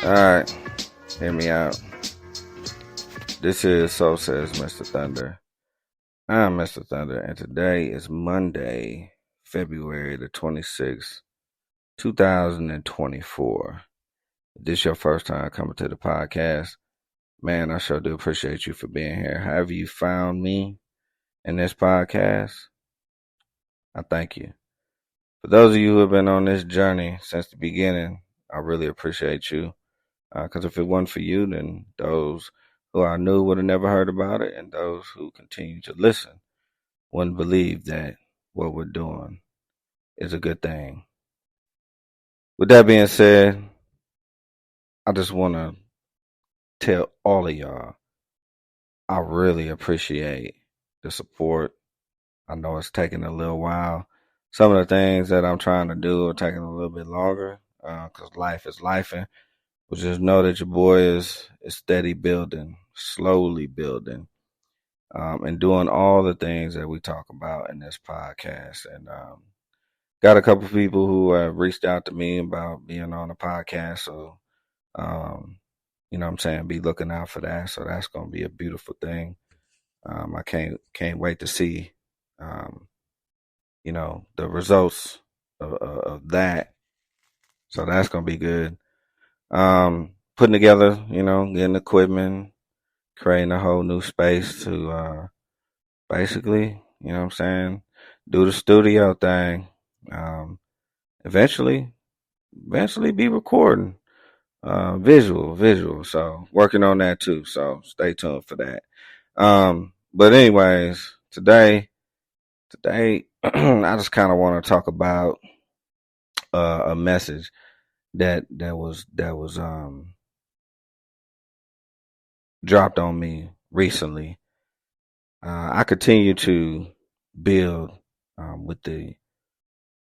Alright, hear me out. This is So Says Mr. Thunder. I'm Mr. Thunder, and today is Monday, February the 26th, 2024. If this is your first time coming to the podcast, man, I sure do appreciate you for being here. However you found me in this podcast, I thank you. For those of you who have been on this journey since the beginning, I really appreciate you. Because if it wasn't for you, then those who I knew would have never heard about it, and those who continue to listen wouldn't believe that what we're doing is a good thing. With that being said, I just want to tell all of y'all, I really appreciate the support. I know it's taking a little while. Some of the things that I'm trying to do are taking a little bit longer because life is lifing. But just know that your boy is steady building, slowly building, and doing all the things that we talk about in this podcast. And got a couple of people who have reached out to me about being on the podcast. So, you know what I'm saying? Be looking out for that. So that's going to be a beautiful thing. I can't wait to see, the results of that. So that's going to be good. Putting together, getting equipment, creating a whole new space to basically, do the studio thing. Eventually be recording visual. So working on that too. So stay tuned for that. But anyways, today I just kind of want to talk about a message that was dropped on me recently. I continue to build with the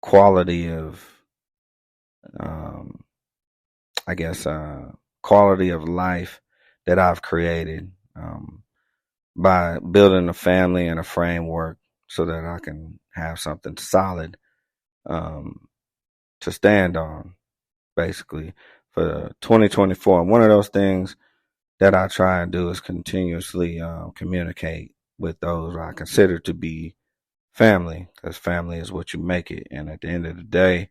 quality of, quality of life that I've created by building a family and a framework so that I can have something solid to stand on, basically, for 2024. And one of those things that I try and do is continuously communicate with those I consider to be family, because family is what you make it. And at the end of the day,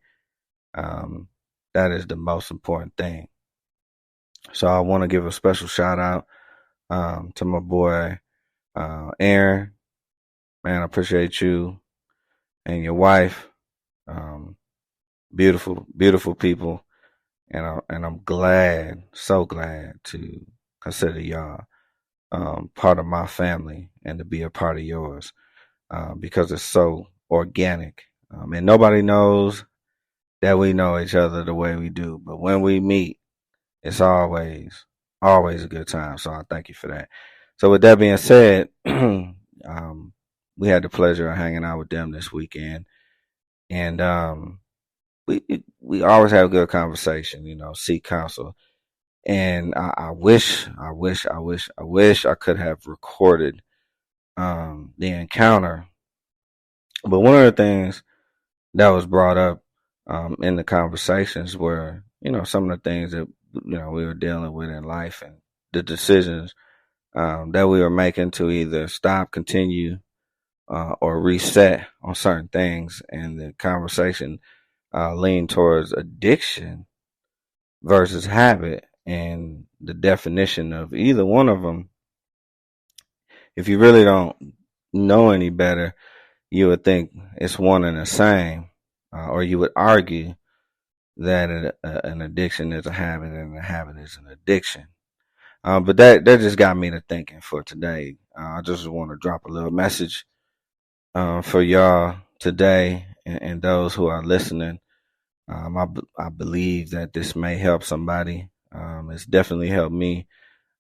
that is the most important thing. So I want to give a special shout out to my boy Aaron. Man, I appreciate you and your wife. Beautiful people, and I'm glad, so glad to consider y'all part of my family and to be a part of yours because it's so organic. And nobody knows that we know each other the way we do, but when we meet, it's always a good time. So I thank you for that. So with that being said, we had the pleasure of hanging out with them this weekend, and we always have a good conversation. Seek counsel, and I wish I could have recorded the encounter, but one of the things that was brought up in the conversations were some of the things that we were dealing with in life and the decisions that we were making to either stop, continue, or reset on certain things. And the conversation leaned towards addiction versus habit, and the definition of either one of them. If you really don't know any better, you would think it's one and the same, or you would argue that an addiction is a habit and a habit is an addiction. But that just got me to thinking for today. I just want to drop a little message for y'all today and those who are listening. I believe that this may help somebody. It's definitely helped me.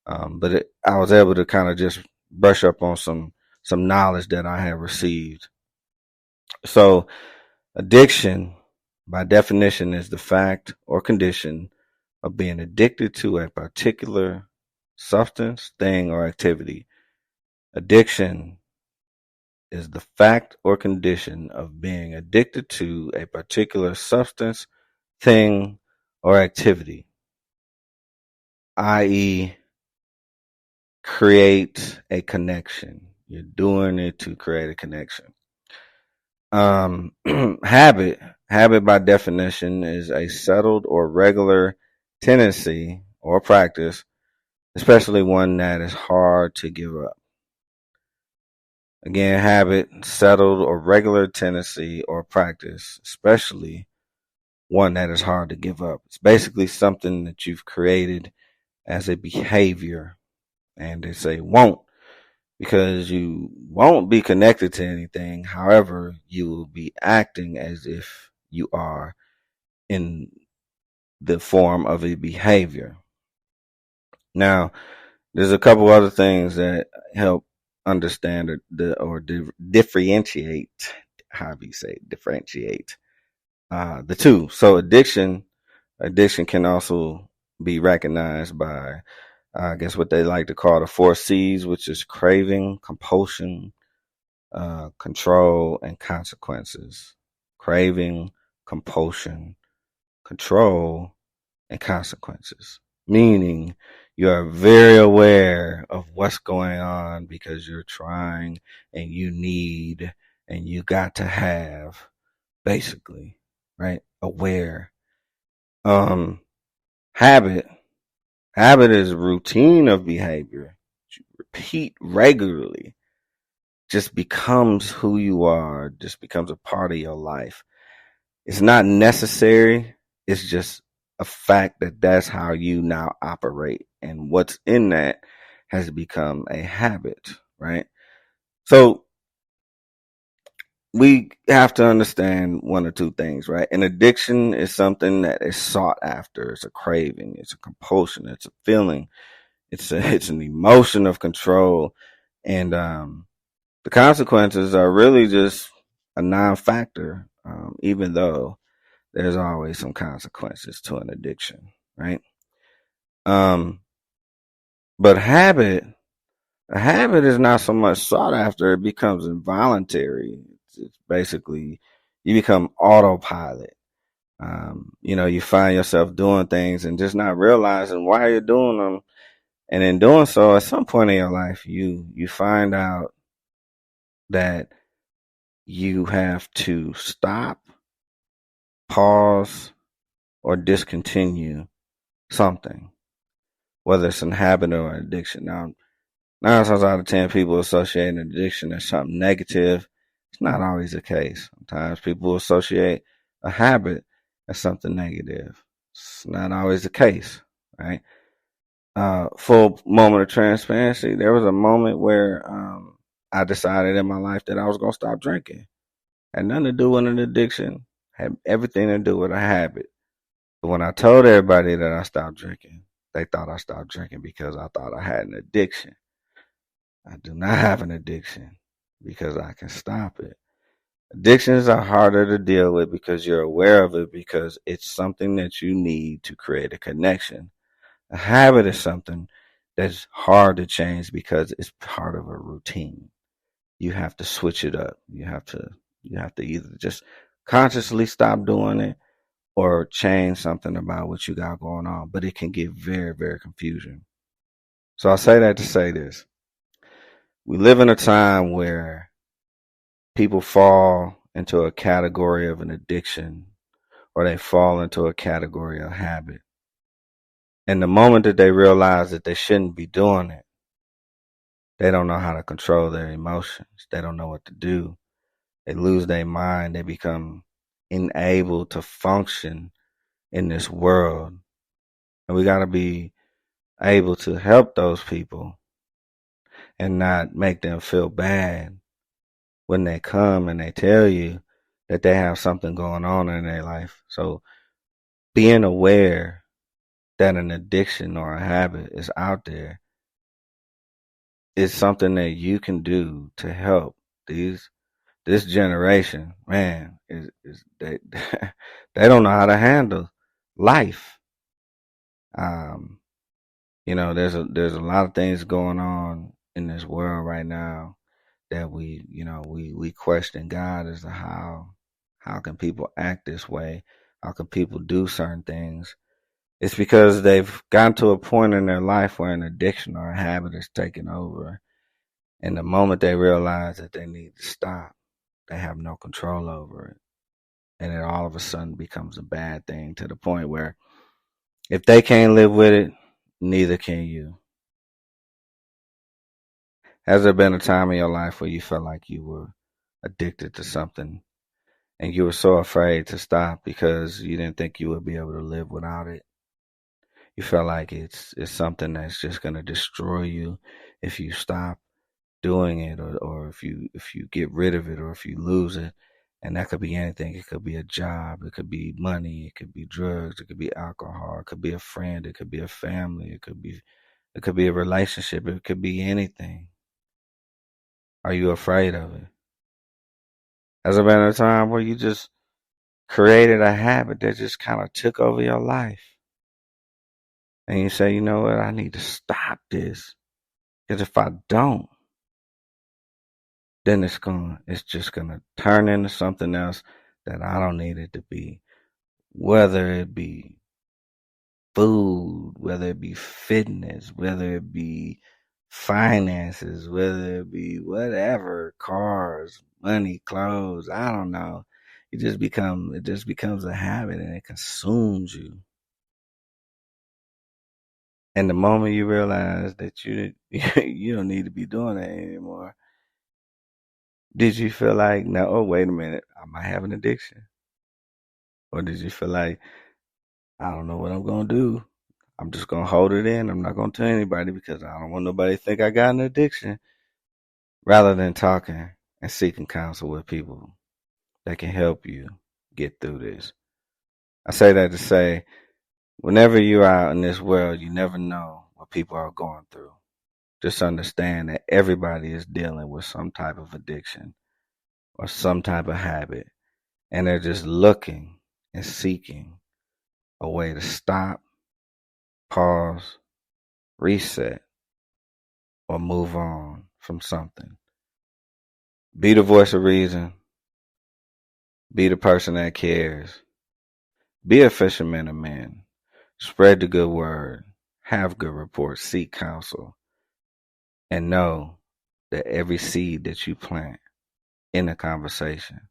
But I was able to kind of just brush up on some knowledge that I have received. So addiction, by definition, is the fact or condition of being addicted to a particular substance, thing, or activity. Addiction is the fact or condition of being addicted to a particular substance, thing, or activity. i.e., create a connection. You're doing it to create a connection. Habit. Habit by definition is a settled or regular tendency or practice, especially one that is hard to give up. Again, habit, settled or regular tendency or practice, especially one that is hard to give up. It's basically something that you've created as a behavior, and they say won't, because you won't be connected to anything. However, you will be acting as if you are in the form of a behavior. Now, there's a couple other things that help understand or differentiate. How do you say differentiate the two? So addiction can also be recognized by, I guess, what they like to call the 4 C's, which is craving, compulsion, control, and consequences. Craving, compulsion, control, and consequences. Meaning you are very aware of what's going on because you're trying and you need and you got to have, basically, right? Aware. Habit. Habit is a routine of behavior. You repeat regularly. Just becomes who you are, just becomes a part of your life. It's not necessary. It's just a fact that that's how you now operate. And what's in that has become a habit, right? So we have to understand one or two things, right? An addiction is something that is sought after. It's a craving. It's a compulsion. It's a feeling. It's an emotion of control. And, the consequences are really just a non-factor, even though there's always some consequences to an addiction, right? Um, but a habit is not so much sought after; it becomes involuntary. It's basically you become autopilot. You find yourself doing things and just not realizing why you're doing them, and in doing so, at some point in your life, you find out that you have to stop, pause, or discontinue something, whether it's an habit or an addiction. Now, 9 times out of 10, people associate an addiction as something negative. It's not always the case. Sometimes people associate a habit as something negative. It's not always the case, right? Full moment of transparency. There was a moment where I decided in my life that I was going to stop drinking. Had nothing to do with an addiction. Had everything to do with a habit. But when I told everybody that I stopped drinking, they thought I stopped drinking because I thought I had an addiction. I do not have an addiction because I can stop it. Addictions are harder to deal with because you're aware of it, because it's something that you need to create a connection. A habit is something that's hard to change because it's part of a routine. You have to switch it up. You have to either just consciously stop doing it or change something about what you got going on. But it can get very, very confusing. So I say that to say this. We live in a time where people fall into a category of an addiction, or they fall into a category of habit. And the moment that they realize that they shouldn't be doing it, they don't know how to control their emotions. They don't know what to do. They lose their mind. They become unable to function in this world. And we got to be able to help those people and not make them feel bad when they come and they tell you that they have something going on in their life. So being aware that an addiction or a habit is out there is something that you can do to help this generation. Man, is they they don't know how to handle life. Um, there's a lot of things going on in this world right now that we question God as to how can people act this way? How can people do certain things? It's because they've gotten to a point in their life where an addiction or a habit is taking over. And the moment they realize that they need to stop, they have no control over it. And it all of a sudden becomes a bad thing to the point where if they can't live with it, neither can you. Has there been a time in your life where you felt like you were addicted to something and you were so afraid to stop because you didn't think you would be able to live without it? You felt like it's something that's just going to destroy you if you stop doing it, or if you get rid of it, or if you lose it. And that could be anything. It could be a job, it could be money, it could be drugs, it could be alcohol, it could be a friend, it could be a family, it could be a relationship, it could be anything. Are you afraid of it? Has there been a time where you just created a habit that just kind of took over your life? And you say, you know what, I need to stop this. Because if I don't, then it's just gonna turn into something else that I don't need it to be. Whether it be food, whether it be fitness, whether it be finances, whether it be whatever, cars, money, clothes, I don't know. It just becomes a habit and it consumes you. And the moment you realize that you don't need to be doing that anymore, did you feel like, no, oh, wait a minute, I might have an addiction? Or did you feel like, I don't know what I'm going to do? I'm just going to hold it in. I'm not going to tell anybody because I don't want nobody to think I got an addiction. Rather than talking and seeking counsel with people that can help you get through this. I say that to say, whenever you're out in this world, you never know what people are going through. Just understand that everybody is dealing with some type of addiction or some type of habit. And they're just looking and seeking a way to stop, pause, reset, or move on from something. Be the voice of reason. Be the person that cares. Be a fisherman of men. Spread the good word. Have good reports. Seek counsel. And know that every seed that you plant in a conversation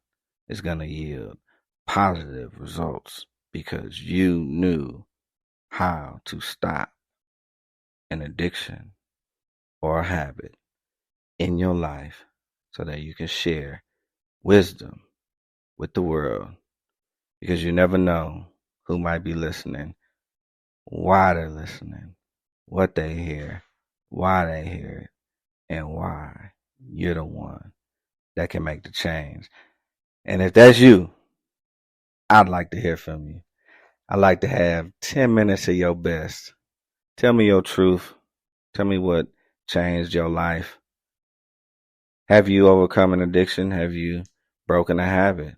is going to yield positive results because you knew how to stop an addiction or a habit in your life so that you can share wisdom with the world, because you never know who might be listening, why they're listening, what they hear, why they hear it, and why you're the one that can make the change. And if that's you, I'd like to hear from you. I'd like to have 10 minutes of your best. Tell me your truth. Tell me what changed your life. Have you overcome an addiction? Have you broken a habit?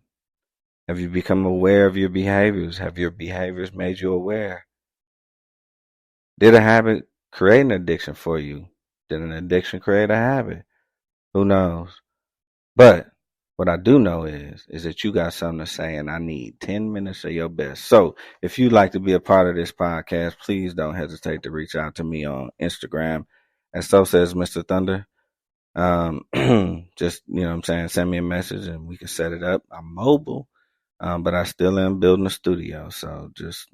Have you become aware of your behaviors? Have your behaviors made you aware? Did a habit create an addiction for you? Did an addiction create a habit? Who knows? But what I do know is that you got something to say, and I need 10 minutes of your best. So if you'd like to be a part of this podcast, please don't hesitate to reach out to me on Instagram. And so says Mr. Thunder. Just, you know what I'm saying, send me a message and we can set it up. I'm mobile, but I still am building a studio. So just,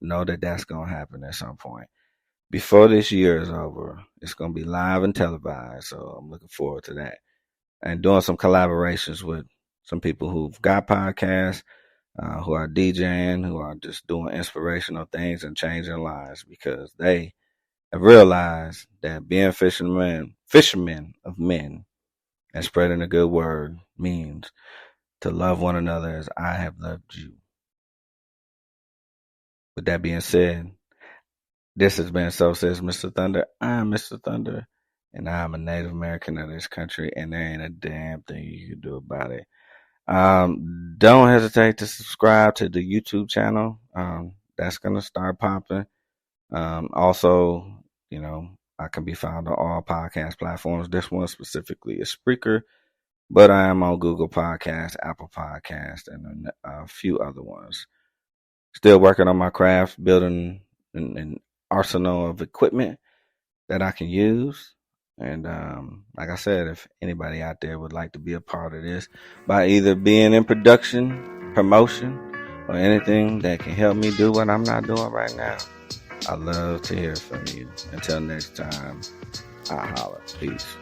know that that's going to happen at some point. Before this year is over, it's going to be live and televised. So I'm looking forward to that. And doing some collaborations with some people who've got podcasts, who are DJing, who are just doing inspirational things and changing lives because they have realized that being fishermen of men and spreading the good word means to love one another as I have loved you. With that being said, this has been So Says Mr. Thunder. I'm Mr. Thunder, and I'm a Native American of this country, and there ain't a damn thing you can do about it. Don't hesitate to subscribe to the YouTube channel. That's going to start popping. Also, I can be found on all podcast platforms. This one specifically is Spreaker, but I am on Google Podcasts, Apple Podcasts, and a few other ones. Still working on my craft, building an arsenal of equipment that I can use. And like I said, if anybody out there would like to be a part of this by either being in production, promotion, or anything that can help me do what I'm not doing right now, I'd love to hear from you. Until next time, I holler. Peace.